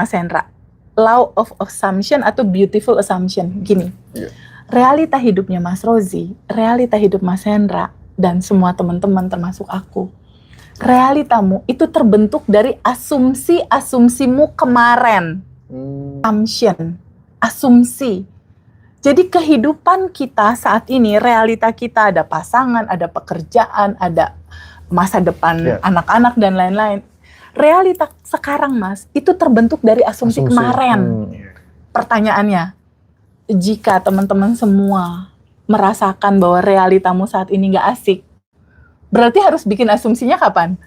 Mas Hendra, law of assumption atau beautiful assumption. Gini, realita hidupnya Mas Rozi, realita hidup Mas Hendra, dan semua teman-teman termasuk aku, realitamu itu terbentuk dari asumsimu kemarin. Assumption, asumsi. Jadi kehidupan kita saat ini, realita kita ada pasangan, ada pekerjaan, ada masa depan anak-anak dan lain-lain. Realita sekarang, Mas, itu terbentuk dari asumsi kemarin. Pertanyaannya, jika teman-teman semua merasakan bahwa realitamu saat ini nggak asik, berarti harus bikin asumsinya kapan?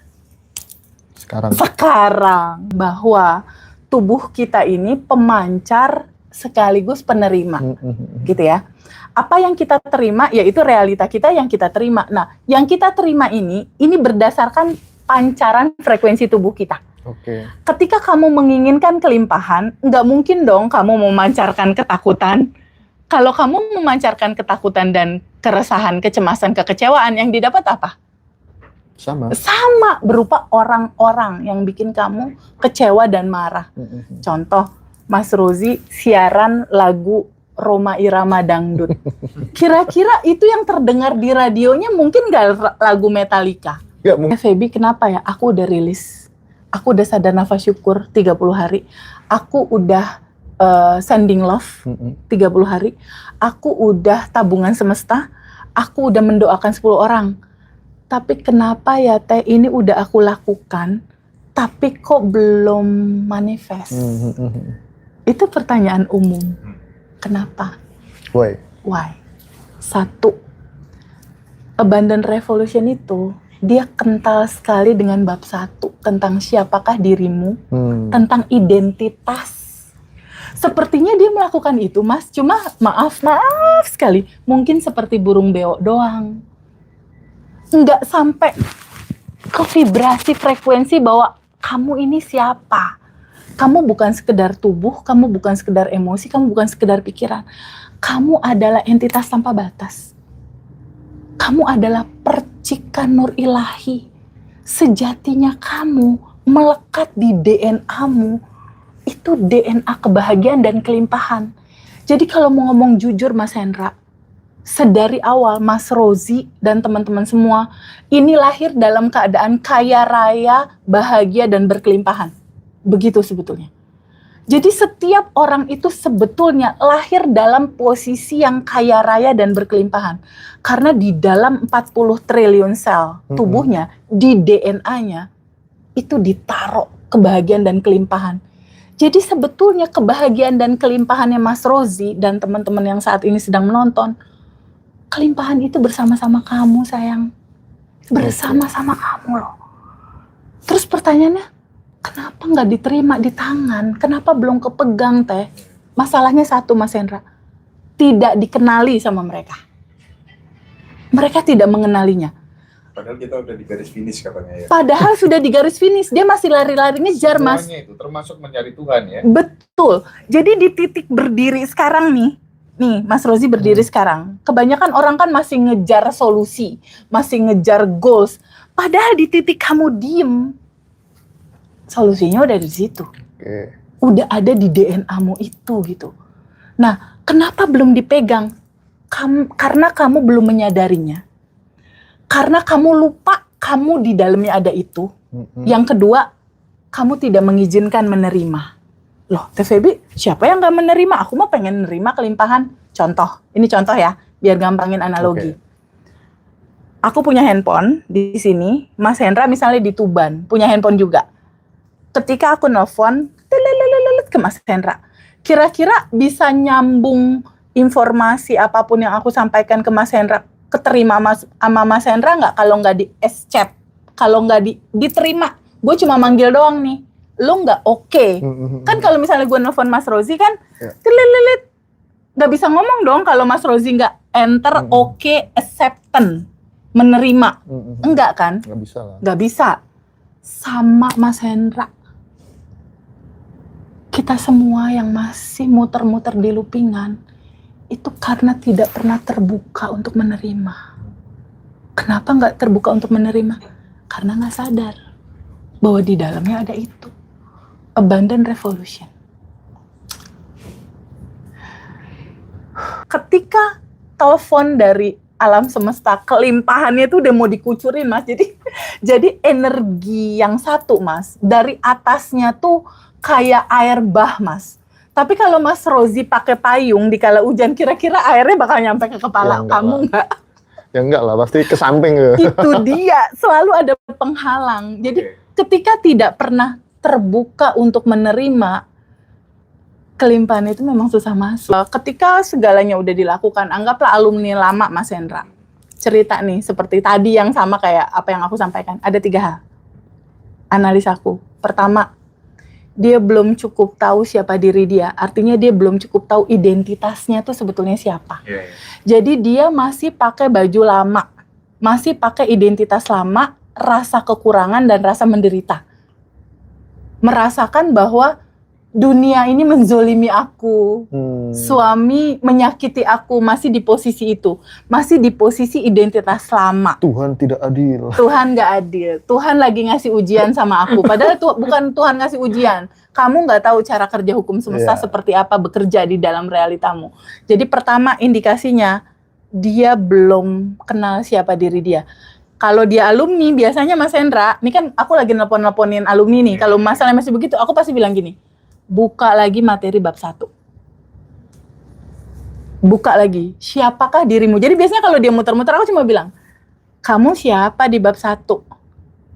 Sekarang, bahwa tubuh kita ini pemancar sekaligus penerima, gitu ya. Apa yang kita terima, yaitu realita kita yang kita terima. Nah, yang kita terima ini berdasarkan pancaran frekuensi tubuh kita. Ketika kamu menginginkan kelimpahan, nggak mungkin dong kamu memancarkan ketakutan. Kalau kamu memancarkan ketakutan dan keresahan, kecemasan, kekecewaan, yang didapat apa? Sama, berupa orang-orang yang bikin kamu kecewa dan marah. Contoh, Mas Rozi siaran lagu Rhoma Irama Dangdut. Kira-kira itu yang terdengar di radionya mungkin nggak lagu Metallica? Feby, kenapa ya? Aku udah rilis. Aku udah sadar nafas syukur 30 hari. Aku udah sending love 30 hari. Aku udah tabungan semesta. Aku udah mendoakan 10 orang. Tapi kenapa ya Teh, ini udah aku lakukan, tapi kok belum manifest? Itu pertanyaan umum. Kenapa? Why? Satu, Abundant Revolution itu dia kental sekali dengan bab 1 tentang siapakah dirimu, tentang identitas. Sepertinya dia melakukan itu, Mas, cuma maaf sekali, mungkin seperti burung beo doang. Nggak sampai ke vibrasi frekuensi bahwa kamu ini siapa. Kamu bukan sekedar tubuh, kamu bukan sekedar emosi, kamu bukan sekedar pikiran. Kamu adalah entitas tanpa batas. Kamu adalah percikan nur ilahi. Sejatinya kamu melekat di DNA-mu. Itu DNA kebahagiaan dan kelimpahan. Jadi kalau mau ngomong jujur, Mas Hendra, sedari awal Mas Rozi dan teman-teman semua ini lahir dalam keadaan kaya raya, bahagia dan berkelimpahan. Begitu sebetulnya. Jadi setiap orang itu sebetulnya lahir dalam posisi yang kaya raya dan berkelimpahan. Karena di dalam 40 triliun sel tubuhnya, di DNA-nya, itu ditaruh kebahagiaan dan kelimpahan. Jadi sebetulnya kebahagiaan dan kelimpahannya Mas Rozi dan teman-teman yang saat ini sedang menonton, kelimpahan itu bersama-sama kamu, sayang. Bersama-sama kamu loh. Terus pertanyaannya, kenapa nggak diterima di tangan? Kenapa belum kepegang, Teh? Masalahnya satu, Mas Hendra. Tidak dikenali sama mereka. Mereka tidak mengenalinya. Padahal kita udah di garis finish katanya ya. Padahal sudah di garis finish. Dia masih lari-lari ngejar, Mas. Semuanya itu termasuk mencari Tuhan ya. Betul. Jadi di titik berdiri sekarang nih, Mas Rozi berdiri sekarang. Kebanyakan orang kan masih ngejar solusi. Masih ngejar goals. Padahal di titik kamu diem, solusinya udah di situ. Udah ada di DNA-mu itu gitu. Nah, kenapa belum dipegang? Karena kamu belum menyadarinya. Karena kamu lupa kamu di dalamnya ada itu. Yang kedua, kamu tidak mengizinkan menerima. Loh, Teh Feby, siapa yang gak menerima? Aku mah pengen menerima kelimpahan. Contoh, ini contoh ya, biar gampangin analogi. Aku punya handphone di sini, Mas Hendra misalnya di Tuban, punya handphone juga. Ketika aku nelfon ke Mas Hendra, kira-kira bisa nyambung informasi apapun yang aku sampaikan ke Mas Hendra, keterima sama Mas Hendra nggak kalau nggak di chat, kalau nggak diterima, gue cuma manggil doang nih, lo nggak oke. Kan kalau misalnya gue nelfon Mas Rozi kan, nggak bisa ngomong dong kalau Mas Rozi nggak enter oke, acceptance, menerima, enggak kan? Nggak bisa lah. Nggak bisa. Sama Mas Hendra. Kita semua yang masih muter-muter di loopingan, itu karena tidak pernah terbuka untuk menerima. Kenapa nggak terbuka untuk menerima? Karena nggak sadar bahwa di dalamnya ada itu. Abundant revolution. Ketika telepon dari alam semesta, kelimpahannya itu udah mau dikucurin, Mas. Jadi energi yang satu, Mas, dari atasnya tuh kayak air bah, Mas. Tapi kalau Mas Rozi pakai payung di kala hujan, kira-kira airnya bakal nyampe ke kepala kamu nggak? Ya enggak lah, pasti ke samping ya. Itu dia, selalu ada penghalang. Jadi ketika tidak pernah terbuka untuk menerima, kelimpahan itu memang susah masuk. Ketika segalanya udah dilakukan, anggaplah alumni lama Mas Hendra. Cerita nih, seperti tadi yang sama kayak apa yang aku sampaikan. Ada 3 hal. Analisaku. Pertama, dia belum cukup tahu siapa diri dia. Artinya dia belum cukup tahu identitasnya tuh sebetulnya siapa. Jadi dia masih pakai baju lama. Masih pakai identitas lama, rasa kekurangan dan rasa menderita. Merasakan bahwa dunia ini menzolimi aku, suami menyakiti aku, masih di posisi itu, masih di posisi identitas lama. Tuhan tidak adil. Tuhan nggak adil, Tuhan lagi ngasih ujian sama aku, padahal bukan Tuhan ngasih ujian. Kamu nggak tahu cara kerja hukum semesta seperti apa bekerja di dalam realitamu. Jadi pertama indikasinya, dia belum kenal siapa diri dia. Kalau dia alumni, biasanya Mas Hendra, ini kan aku lagi nelponin alumni nih, kalau masalahnya masih begitu, aku pasti bilang gini, buka lagi materi bab 1. Buka lagi, siapakah dirimu? Jadi biasanya kalau dia muter-muter, aku cuma bilang, kamu siapa di bab 1?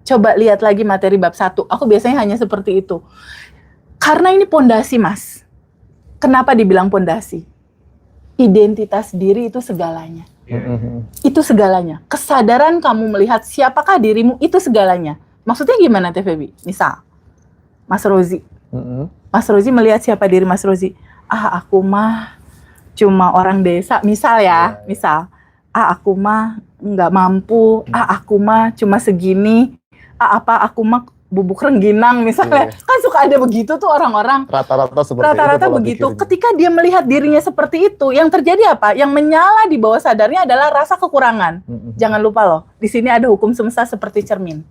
Coba lihat lagi materi bab 1. Aku biasanya hanya seperti itu. Karena ini pondasi, Mas. Kenapa dibilang pondasi? Identitas diri itu segalanya. Itu segalanya. Kesadaran kamu melihat siapakah dirimu, itu segalanya. Maksudnya gimana, Teh Febi? Misal, Mas Rozi. Mas Rozi melihat siapa diri Mas Rozi. Aku mah cuma orang desa, misal ya, misal. Aku mah nggak mampu. Aku mah cuma segini. Aku mah bubuk rengginang misalnya. Kan suka ada begitu tuh orang-orang. Rata-rata seperti Rata-rata begitu. Ketika dia melihat dirinya seperti itu, yang terjadi apa? Yang menyala di bawah sadarnya adalah rasa kekurangan. Jangan lupa loh, di sini ada hukum semesta seperti cermin.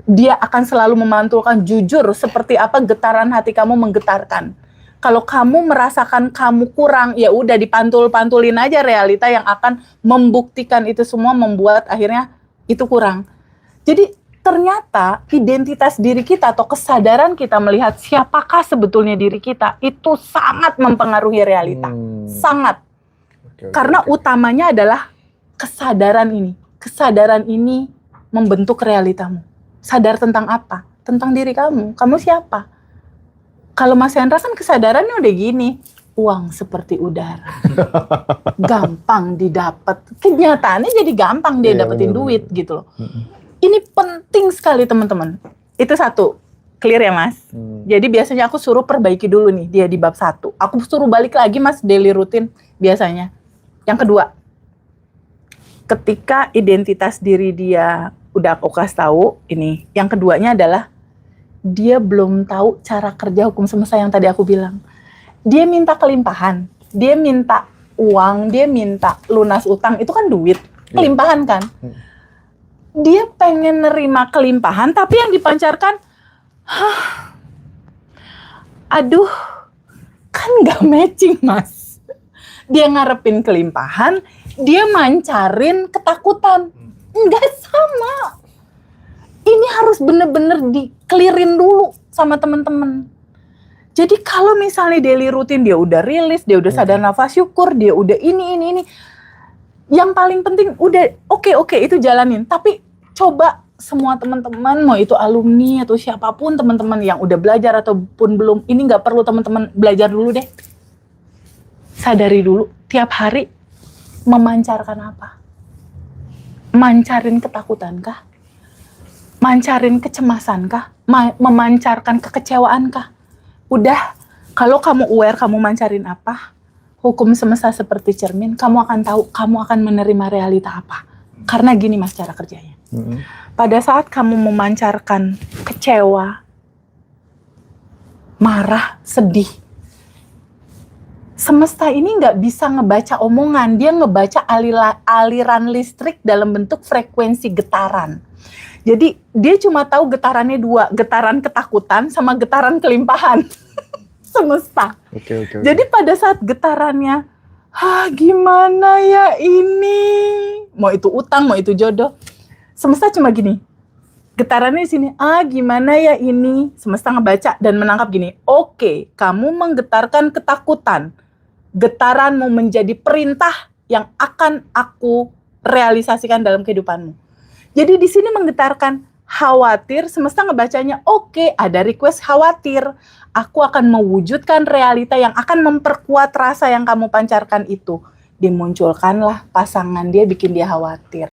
Dia akan selalu memantulkan jujur seperti apa getaran hati kamu menggetarkan. Kalau kamu merasakan kamu kurang, ya udah dipantul-pantulin aja realita yang akan membuktikan itu semua, membuat akhirnya itu kurang. Jadi ternyata identitas diri kita atau kesadaran kita melihat siapakah sebetulnya diri kita itu sangat mempengaruhi realita. Sangat. Karena utamanya adalah kesadaran ini. Kesadaran ini membentuk realitamu. Sadar tentang apa? Tentang diri kamu. Kamu siapa? Kalau Mas Hendra kan kesadarannya udah gini. Uang seperti udara. Gampang didapat. Kenyataannya jadi gampang dia dapetin duit gitu loh. Ini penting sekali teman-teman. Itu 1. Clear ya Mas? Jadi biasanya aku suruh perbaiki dulu nih dia di bab 1. Aku suruh balik lagi Mas daily rutin biasanya. Yang kedua, ketika identitas diri dia udah aku kasih tahu ini. Yang keduanya adalah dia belum tahu cara kerja hukum semesta yang tadi aku bilang. Dia minta kelimpahan, dia minta uang, dia minta lunas utang, itu kan duit, kelimpahan kan. Dia pengen nerima kelimpahan, tapi yang dipancarkan, aduh, kan nggak matching Mas. Dia ngarepin kelimpahan, dia mancarin ketakutan. Nggak sama. Ini harus bener-bener di-clearin dulu sama teman-teman. Jadi kalau misalnya daily rutin dia udah rilis, dia udah sadar nafas syukur, dia udah ini. Yang paling penting udah oke itu jalanin. Tapi coba semua teman-teman, mau itu alumni atau siapapun teman-teman yang udah belajar ataupun belum, ini nggak perlu teman-teman belajar dulu deh. Sadari dulu, tiap hari memancarkan apa? Mancarin ketakutan kah? Mancarin kecemasan kah? Memancarkan kekecewaan kah? Udah, kalau kamu aware kamu mancarin apa, hukum semesta seperti cermin, kamu akan tahu kamu akan menerima realita apa. Karena gini Mas cara kerjanya. Pada saat kamu memancarkan kecewa, marah, sedih, semesta ini nggak bisa ngebaca omongan, dia ngebaca aliran listrik dalam bentuk frekuensi getaran. Jadi dia cuma tahu getarannya dua, getaran ketakutan sama getaran kelimpahan. Semesta. Oke. Jadi pada saat getarannya, gimana ya ini? Mau itu utang, mau itu jodoh. Semesta cuma gini. Getarannya di sini, gimana ya ini? Semesta ngebaca dan menangkap gini. Oke, kamu menggetarkan ketakutan. Getaranmu menjadi perintah yang akan aku realisasikan dalam kehidupanmu. Jadi di sini menggetarkan khawatir, semesta ngebacanya, oke, ada request khawatir. Aku akan mewujudkan realita yang akan memperkuat rasa yang kamu pancarkan itu. Dimunculkanlah pasangan dia, bikin dia khawatir.